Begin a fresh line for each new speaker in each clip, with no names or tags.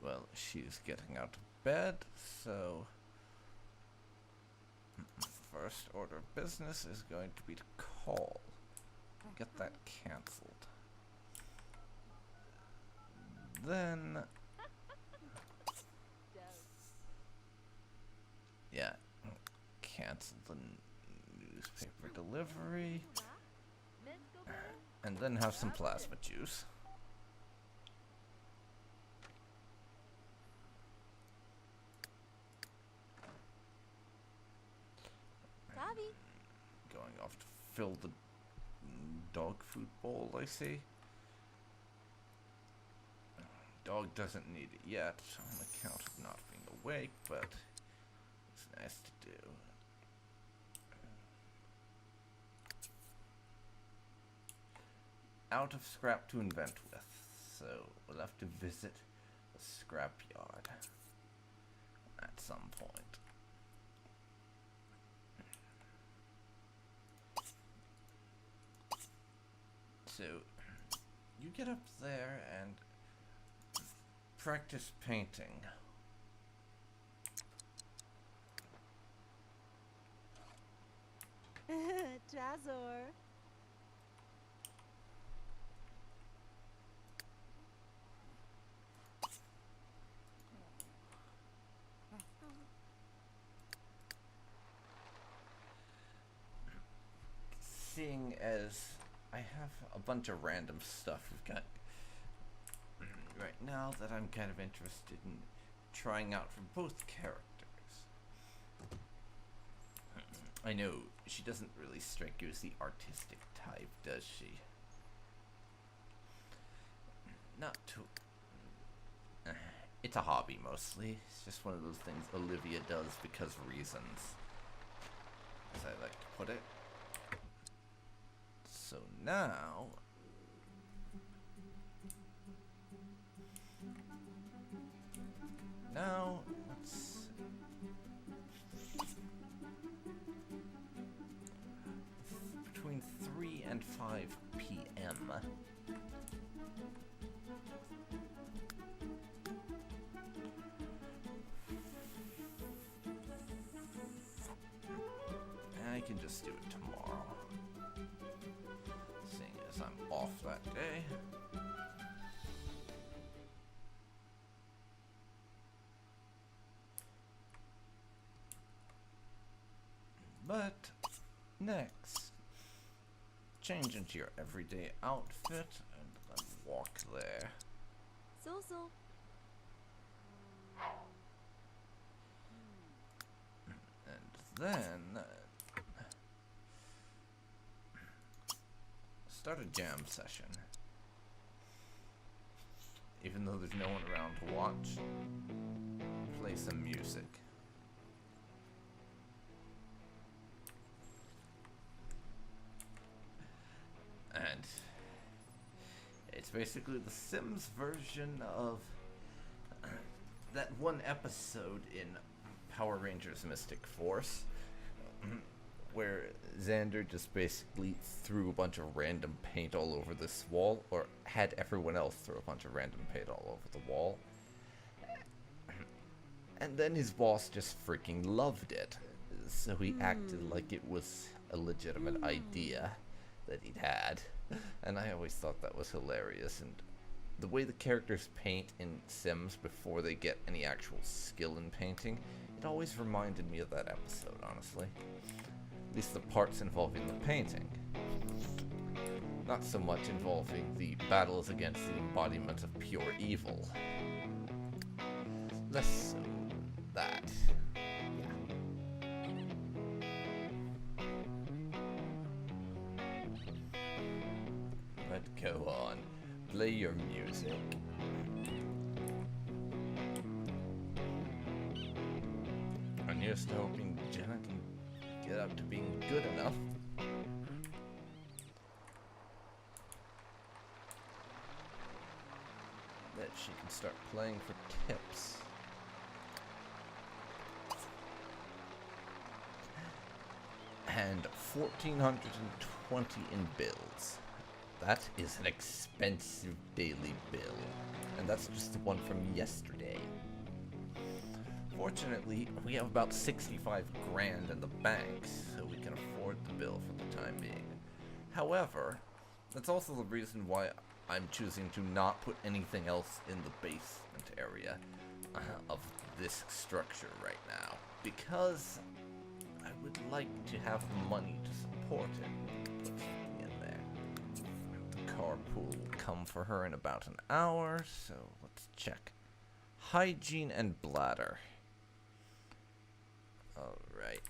Well, she's getting out of bed, so first order of business is going to be to call. Get that cancelled. Then, yeah, cancel the newspaper delivery, and then have some plasma juice. Going off to fill the dog food bowl, I see. Dog doesn't need it yet on account of not being awake, but it's nice to do. Out of scrap to invent with, so we'll have to visit the scrap yard at some point. So, you get up there and practice painting.
Trazor.
Seeing as I have a bunch of random stuff we've got right now that I'm kind of interested in trying out for both characters. I know she doesn't really strike you as the artistic type, does she? Not too. It's a hobby mostly. It's just one of those things Olivia does because reasons, as I like to put it. So now, let's between 3 and 5 p.m. I can just do it tomorrow. I'm off that day. But next, change into your everyday outfit and then walk there.
So.
And then start a jam session. Even though there's no one around to watch, play some music. And it's basically the Sims version of that one episode in Power Rangers Mystic Force, where Xander just basically threw a bunch of random paint all over this wall, or had everyone else throw a bunch of random paint all over the wall. And then his boss just freaking loved it, so he acted like it was a legitimate idea that he'd had. And I always thought that was hilarious, and the way the characters paint in Sims before they get any actual skill in painting, it always reminded me of that episode, honestly. At least the parts involving the painting. Not so much involving the battles against the embodiment of pure evil. Less so that. But go on, play your music. And here's to hoping Jenna can get up to being good enough. that she can start playing for tips. And 1,420 in bills. That is an expensive daily bill. And that's just the one from yesterday. Fortunately, we have about 65 grand in the bank, so we can afford the bill for the time being. However, that's also the reason why I'm choosing to not put anything else in the basement area of this structure right now. Because I would like to have the money to support it. Put something in there. The carpool will come for her in about an hour, so let's check. Hygiene and bladder. Alright.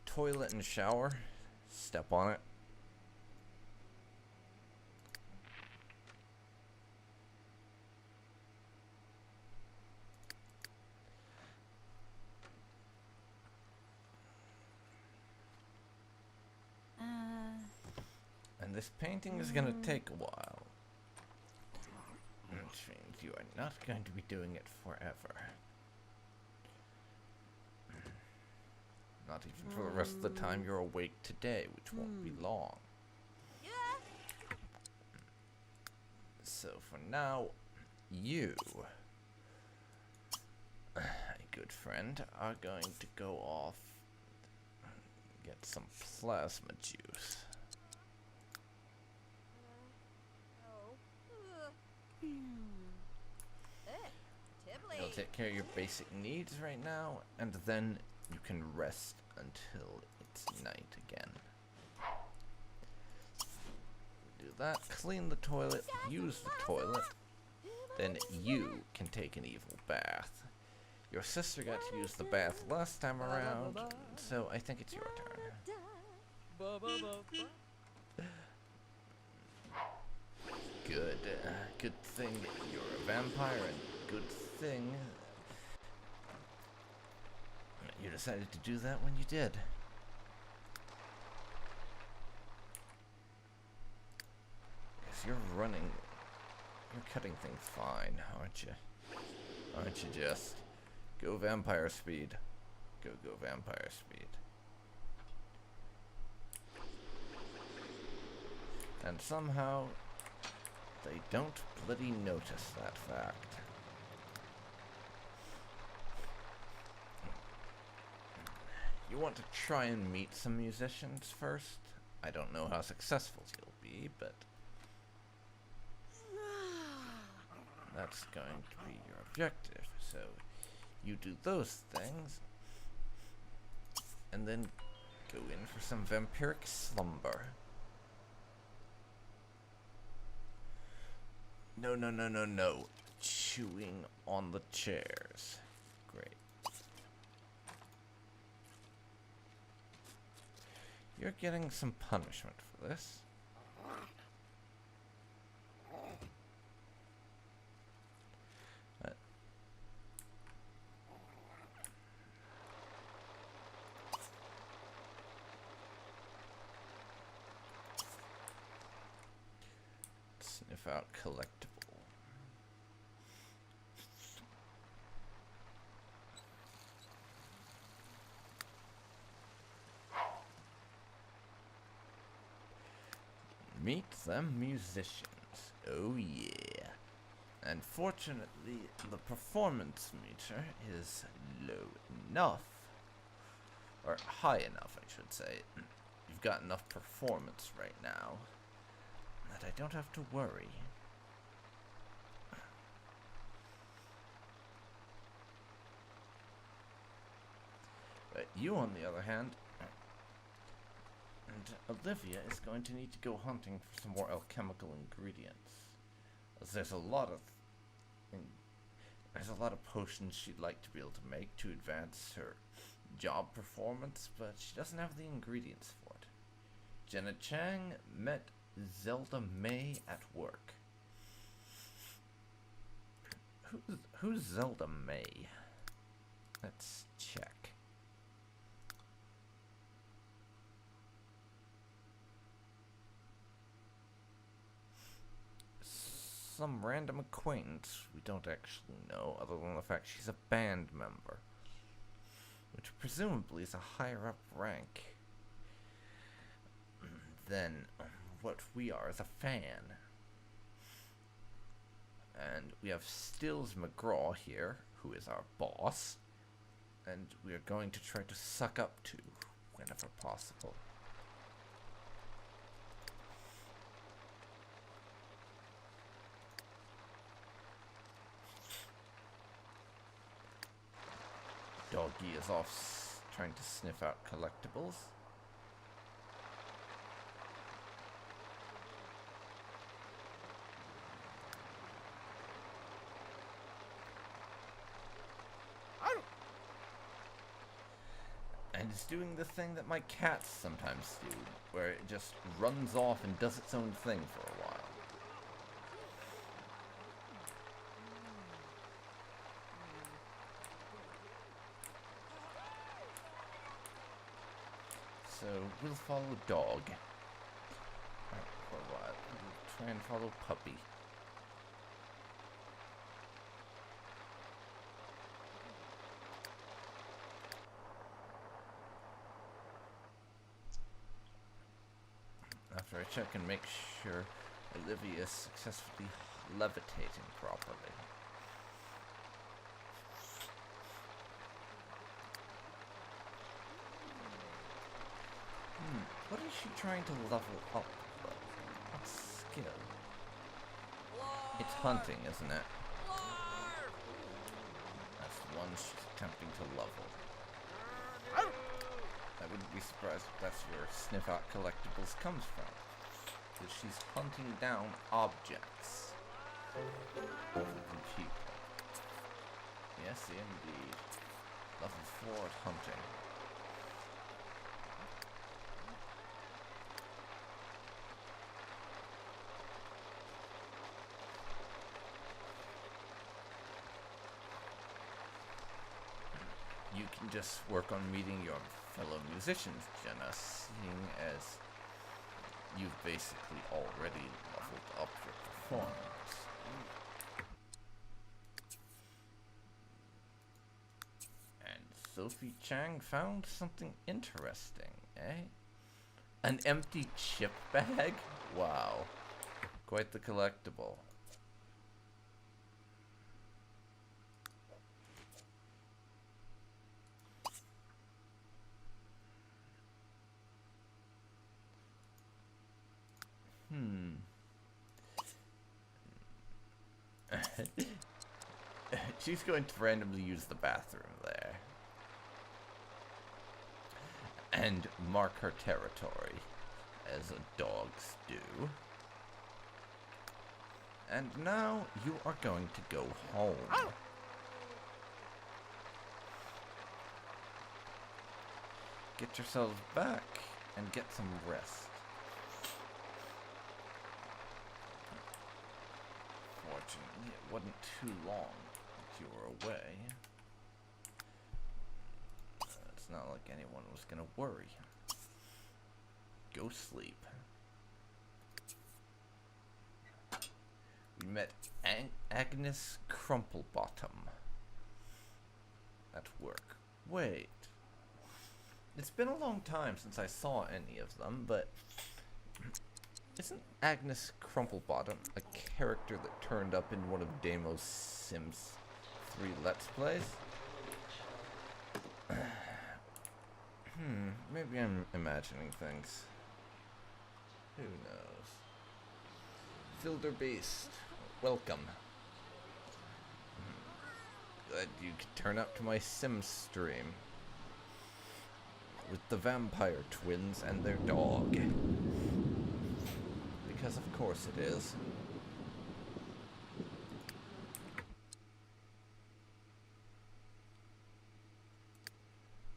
Toilet and shower. Step on it. And this painting is gonna take a while. Which means you are not going to be doing it forever. Not even for the rest of the time you're awake today, which won't be long. So for now, you, a good friend, are going to go off and get some plasma juice. You'll take care of your basic needs right now, and then you can rest until it's night again. Do that, clean the toilet, use the toilet, then you can take an evil bath. Your sister got to use the bath last time around, so I think it's your turn. Good. Good thing you're a vampire, and good thing you decided to do that when you did. Yes, you're cutting things fine, aren't you? Aren't you just? Go vampire speed. Go vampire speed. And somehow, they don't bloody notice that fact. You want to try and meet some musicians first? I don't know how successful you'll be, but that's going to be your objective. So you do those things, and then go in for some vampiric slumber. No. Chewing on the chairs. Great. You're getting some punishment for this. Sniff out collectible. Meet them musicians. Oh yeah. Unfortunately, the performance meter is low enough, or high enough, I should say. You've got enough performance right now that I don't have to worry. But you, on the other hand, and Olivia is going to need to go hunting for some more alchemical ingredients. As there's a lot of potions she'd like to be able to make to advance her job performance, but she doesn't have the ingredients for it. Jenna Chang met Zelda May at work. Who's Zelda May? Let's check. some random acquaintance we don't actually know, other than the fact she's a band member, which presumably is a higher up rank than what we are as a fan. And we have Stills McGraw here, who is our boss, and we are going to try to suck up to whenever possible. Doggy is off trying to sniff out collectibles. And it's doing the thing that my cats sometimes do, where it just runs off and does its own thing for a while. So we'll follow dog for a while. We'll try and follow puppy. After I check and make sure Olivia is successfully levitating properly. What is she trying to level up, though? What skill? It's hunting, isn't it? That's the one she's attempting to level. I wouldn't be surprised if that's where Sniff Out Collectibles comes from. Because she's hunting down objects other than people. Yes, indeed. Level 4 at hunting. You can just work on meeting your fellow musicians, Jenna, seeing as you've basically already leveled up your performance. And Sophie Chang found something interesting, eh? An empty chip bag? Wow. Quite the collectible. She's going to randomly use the bathroom there. And mark her territory, as dogs do. And now you are going to go home. Get yourselves back and get some rest. Fortunately, it wasn't too long that you were away. It's not like anyone was gonna worry. Go sleep. We met Agnes Crumplebottom at work. Wait. It's been a long time since I saw any of them, but isn't Agnes Crumplebottom a character that turned up in one of Damo's Sims 3 Let's Plays? Maybe I'm imagining things. Who knows? Filderbeast, welcome. Glad you could turn up to my Sims stream. With the vampire twins and their dog. Because of course it is.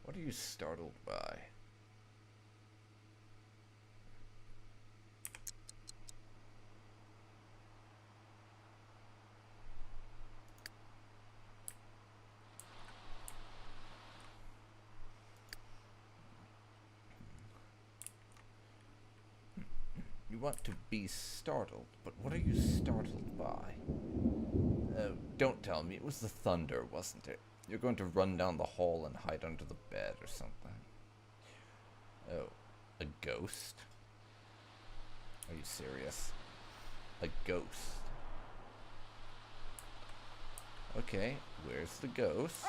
What are you startled by? You want to be startled, but what are you startled by? Don't tell me it was the thunder, wasn't it? You're going to run down the hall and hide under the bed or something. Oh, a ghost? Are you serious? A ghost? Okay, where's the ghost?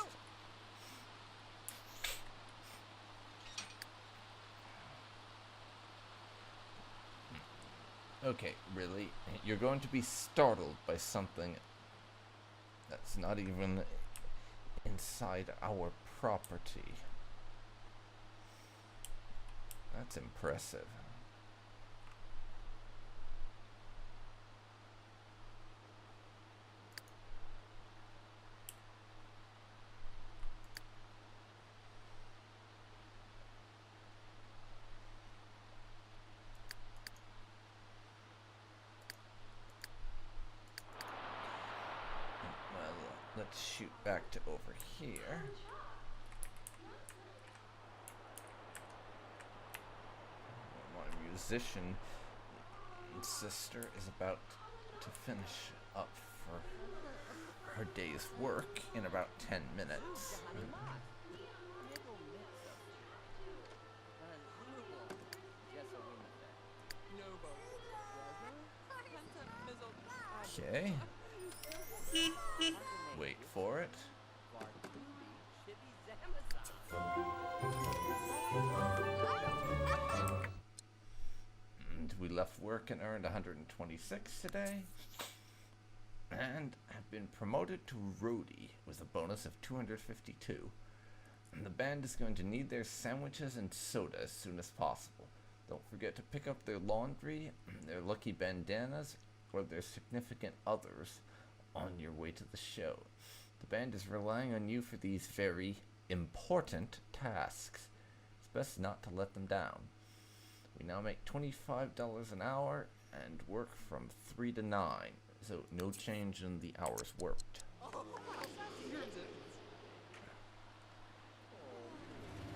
Okay, really? You're going to be startled by something that's not even inside our property. That's impressive. Well, let's shoot back to over here. My musician sister is about to finish up for her day's work in about 10 minutes. Okay. Wait for it. And we left work and earned 126 today. And have been promoted to roadie with a bonus of 252. And the band is going to need their sandwiches and soda as soon as possible. Don't forget to pick up their laundry, their lucky bandanas, or their significant others on your way to the show. The band is relying on you for these very important tasks. It's best not to let them down. We now make $25 an hour and work from 3 to 9, so no change in the hours worked.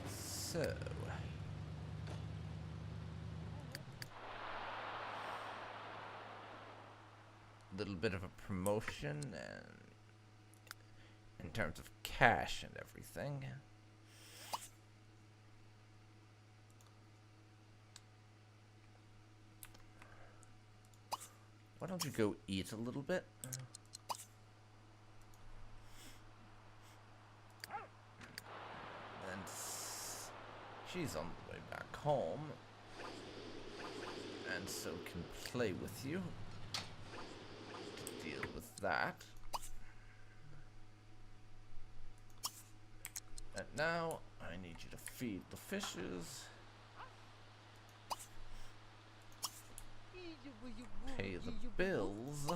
So, little bit of a promotion and in terms of cash and everything. Why don't you go eat a little bit? And she's on the way back home and so can play with you. Deal with that. And now I need you to feed the fishes, pay the bills,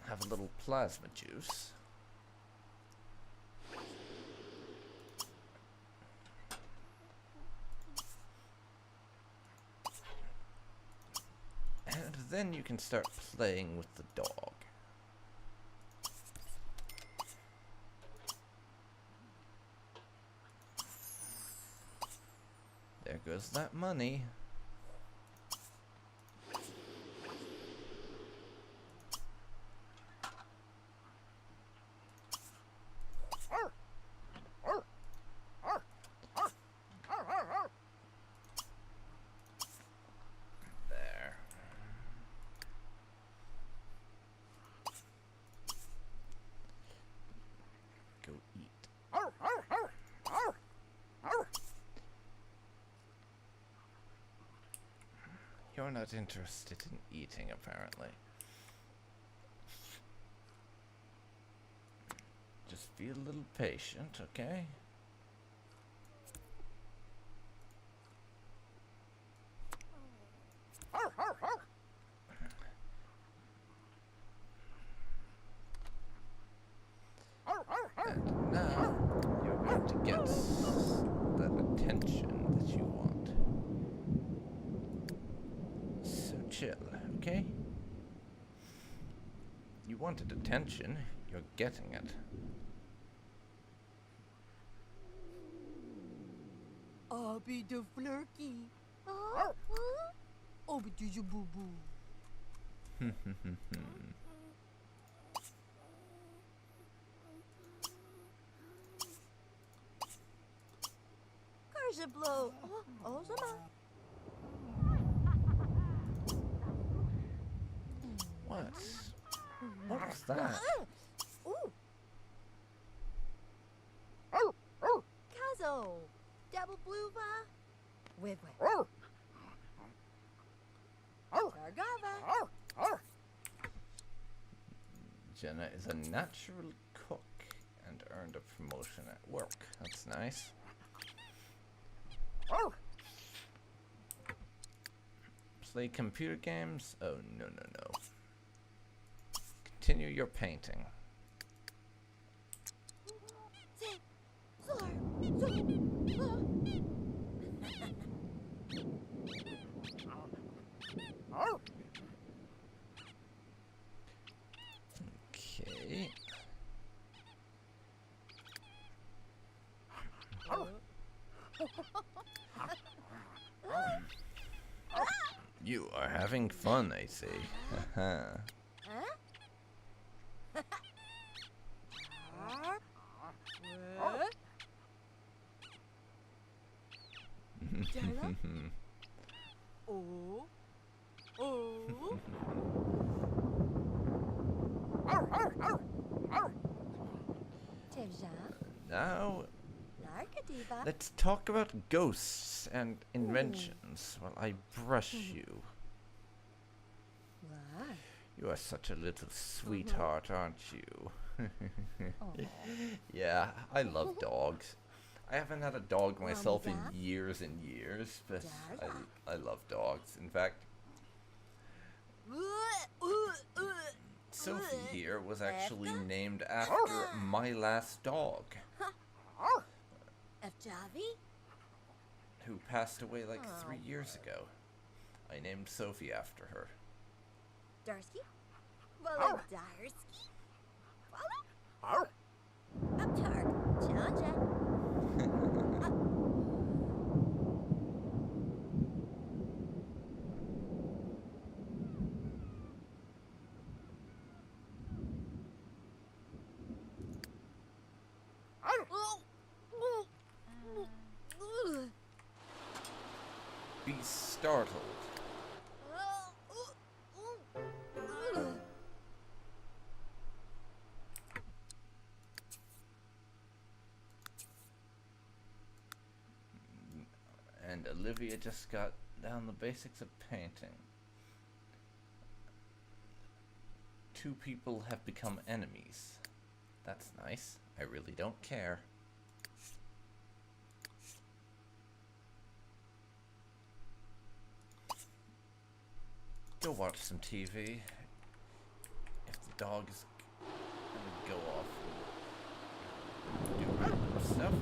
have a little plasma juice, and then you can start playing with the dog. There goes that money. There. Go eat. You're not interested in eating, apparently. Just be a little patient, okay? And now you're going to get that attention that you want. So chill, okay? You wanted attention, you're getting it.
I'll be the flirky. Oh, but did you boo boo? Cars blow. Oh, sama.
What? What was that?
Kazo. Double blue va. With. Gargava.
Jenna is a natural cook and earned a promotion at work. That's nice. Play computer games? Oh, no, no, no. Continue your painting. Okay. You are having fun, I see. Haha.
Oh. Oh.
Now, let's talk about ghosts and inventions while I brush you. You are such a little sweetheart, aren't you? Yeah, I love dogs. I haven't had a dog myself in years and years, but I love dogs. In fact, Sophie here was actually named after my last dog, who passed away like 3 years ago. I named Sophie after her.
Darsky? Well, Darsky? Follow? Up Tark. Chanja.
Be startled. And Olivia just got down the basics of painting. 2 people have become enemies. That's nice. I really don't care. Go watch some TV. If the dog is gonna go off and do random stuff,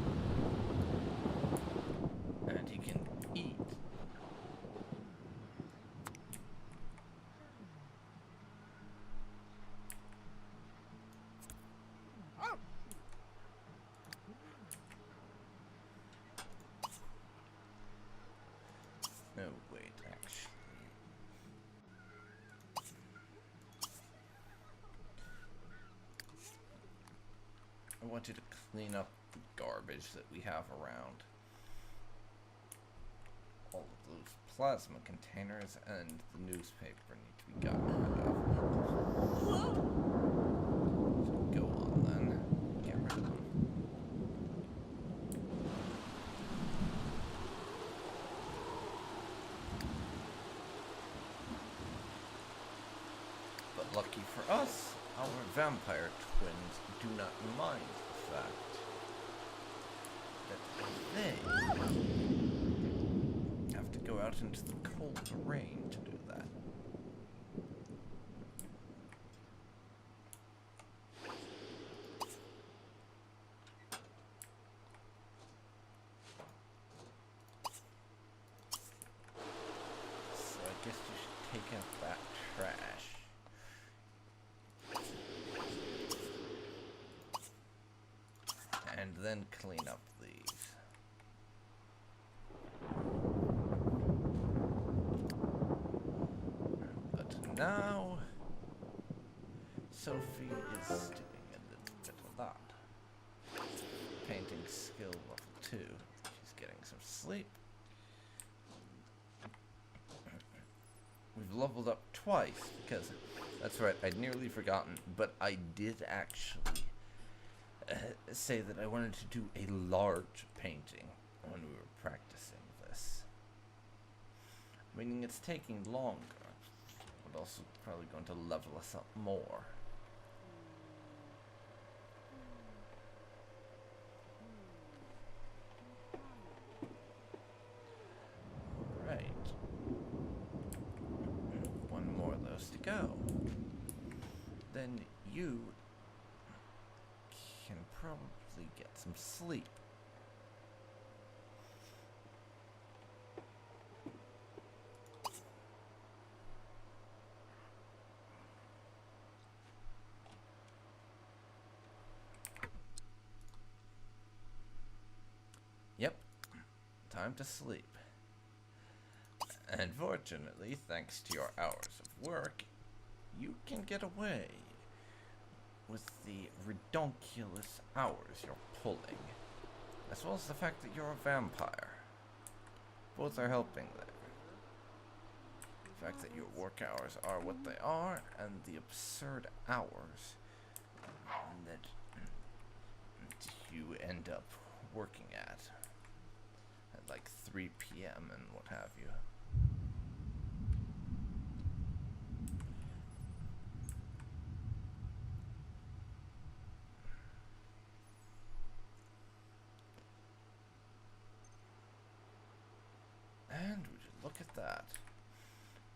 and he can eat. No, wait, actually. I want you to clean up the garbage that we have around. All of those plasma containers and the newspaper need to be gotten rid of. So go on then. Get rid of them. But lucky for us, our vampire twins do not mind the fact that they have to go out into the cold rain to do that. So I guess you should take out that trash. And then clean up these. now Sophie is doing a little bit of that. Painting skill level 2. She's getting some sleep. We've leveled up twice because, that's right, I'd nearly forgotten, but I did actually say that I wanted to do a large painting when we were practicing this. Meaning it's taking longer, but also probably going to level us up more. Right. One more of those to go. Then you can probably get some sleep. Yep, time to sleep. And fortunately, thanks to your hours of work, you can get away with the redonkulous hours you're pulling, as well as the fact that you're a vampire. Both are helping there. The fact that your work hours are what they are, and the absurd hours that you end up working at like 3 p.m. and what have you. And would you look at that?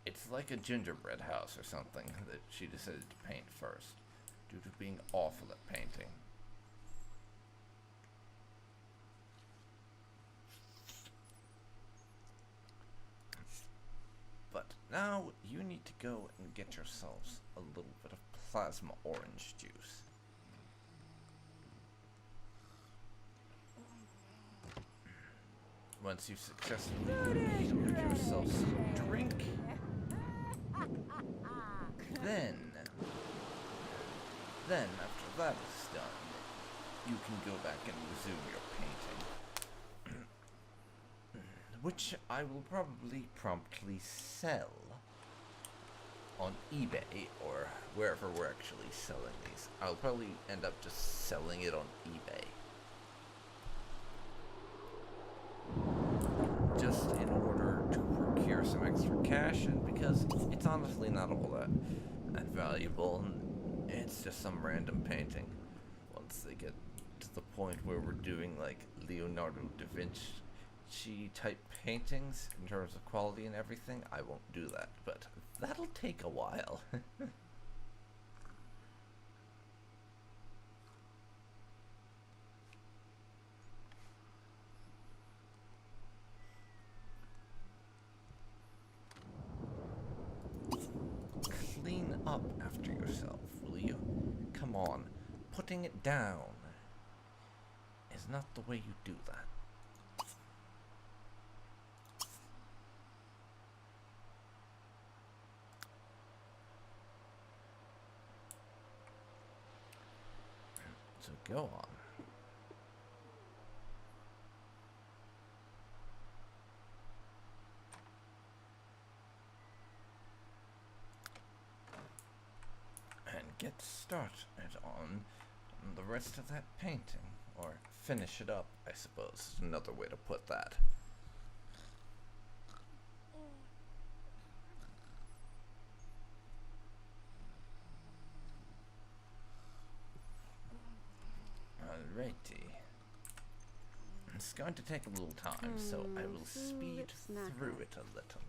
It's like a gingerbread house or something that she decided to paint first, due to being awful at painting. But now you need to go and get yourselves a little bit of plasma orange juice. Once you've successfully healed yourself some drink, then after that is done, you can go back and resume your painting. Which I will probably promptly sell on eBay or wherever we're actually selling these. I'll probably end up just selling it on eBay. Just in order to procure some extra cash, and because it's honestly not all that valuable. It's just some random painting. Once they get to the point where we're doing like Leonardo da Vinci type paintings in terms of quality and everything, I won't do that, but that'll take a while. Clean up after yourself, will you? Come on, putting it down is not the way you do that. So go on. And get started on the rest of that painting. Or finish it up, I suppose, is another way to put that. Alrighty. It's going to take a little time, so I will speed through it a little.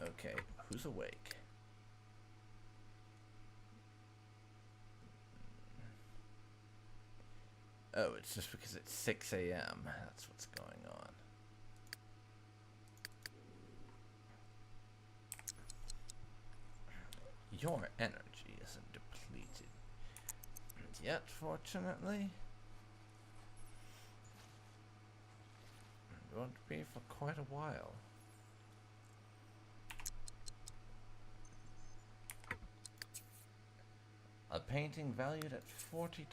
Okay, who's awake? Oh, it's just because it's 6 a.m. That's what's going on. Your energy isn't depleted yet, fortunately. It won't be for quite a while. A painting valued at $40.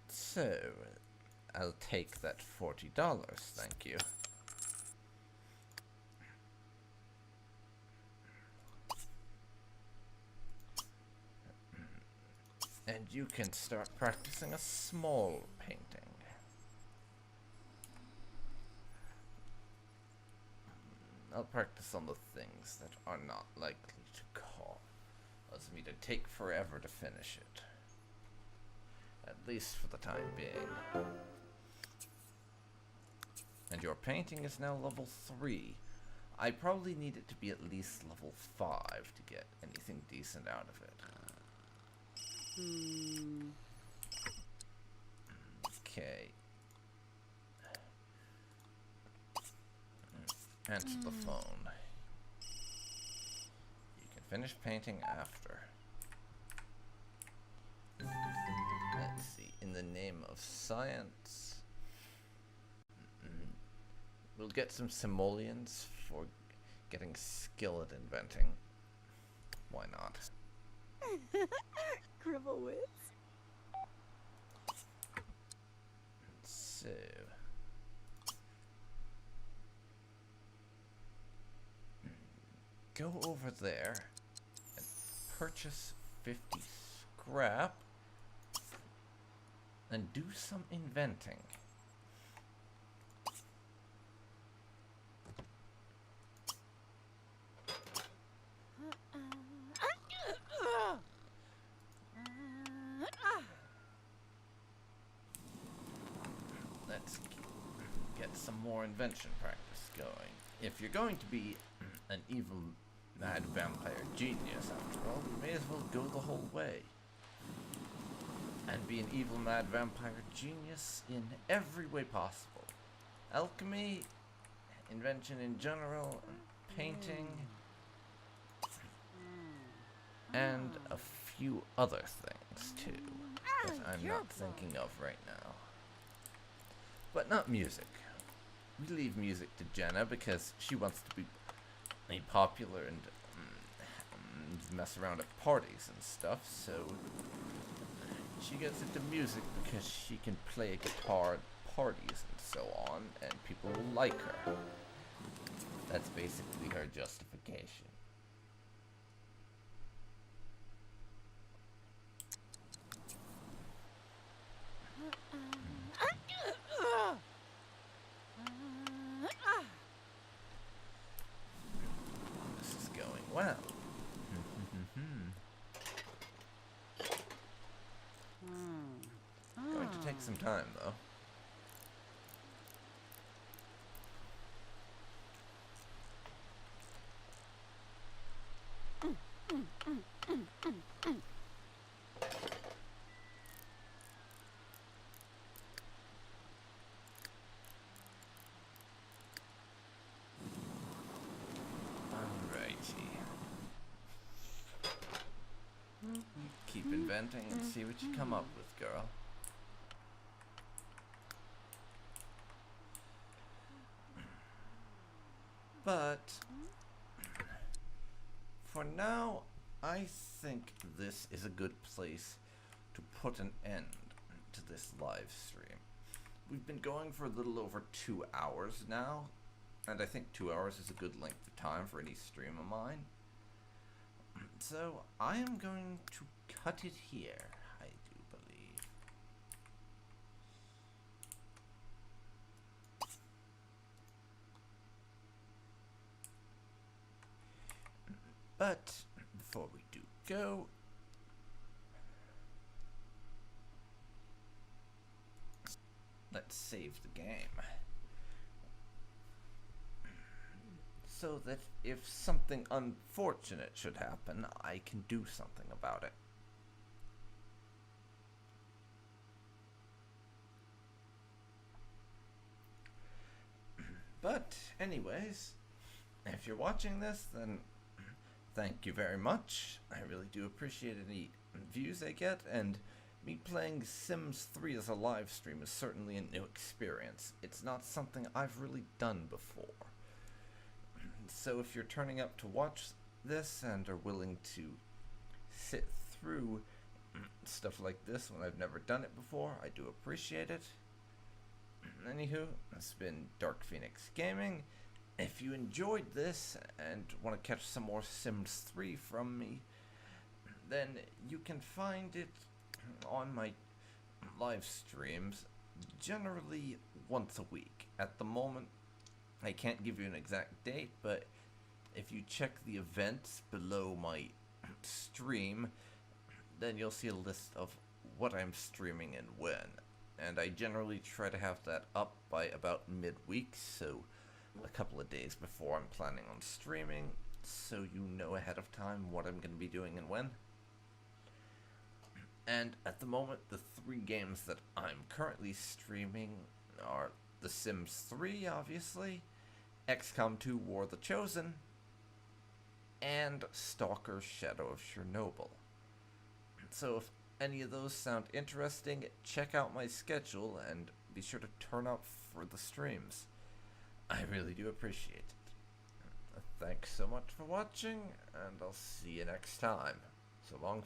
So, I'll take that $40, thank you. And you can start practicing a small painting. I'll practice on the things that are not likely to cause me to take forever to finish it. At least for the time being. And your painting is now level 3. I probably need it to be at least level 5 to get anything decent out of it. Okay. Answer the phone. You can finish painting after. Let's see. In the name of science, we'll get some simoleons for getting skill at inventing. Why not?
Gribblewitz.
So, go over there and purchase 50 scrap and do some inventing. Let's get some more invention practice going. If you're going to be an evil mad vampire genius, after all, you may as well go the whole way. And be an evil mad vampire genius in every way possible. Alchemy, invention in general, painting, and a few other things too, that I'm not thinking of right now. But not music. We leave music to Jenna because she wants to be popular and mess around at parties and stuff, so she gets into music because she can play a guitar at parties and so on, and people will like her. That's basically her justification. This is going well. Going to take some time, though. Alrighty. Keep inventing and see what you come up with, girl. But for now, I think this is a good place to put an end to this live stream. We've been going for a little over 2 hours now, and I think 2 hours is a good length of time for any stream of mine. So I am going to cut it here, I do believe. But before we do go, let's save the game. So that if something unfortunate should happen, I can do something about it. But Anyways, if you're watching this, then thank you very much. I really do appreciate any views I get, and me playing Sims 3 as a live stream is certainly a new experience. It's not something I've really done before. So if you're turning up to watch this and are willing to sit through stuff like this when I've never done it before, I do appreciate it. Anywho, it's been DarkPhoenix Gaming. If you enjoyed this and want to catch some more Sims 3 from me, then you can find it on my live streams generally once a week. At the moment, I can't give you an exact date, but if you check the events below my stream, then you'll see a list of what I'm streaming and when. And I generally try to have that up by about midweek, so a couple of days before I'm planning on streaming, so you know ahead of time what I'm going to be doing and when. And at the moment, the 3 games that I'm currently streaming are The Sims 3, obviously, XCOM 2 War of the Chosen, and Stalker Shadow of Chernobyl. So if any of those sound interesting, check out my schedule and be sure to turn up for the streams. I really do appreciate it. Thanks so much for watching, and I'll see you next time. So long.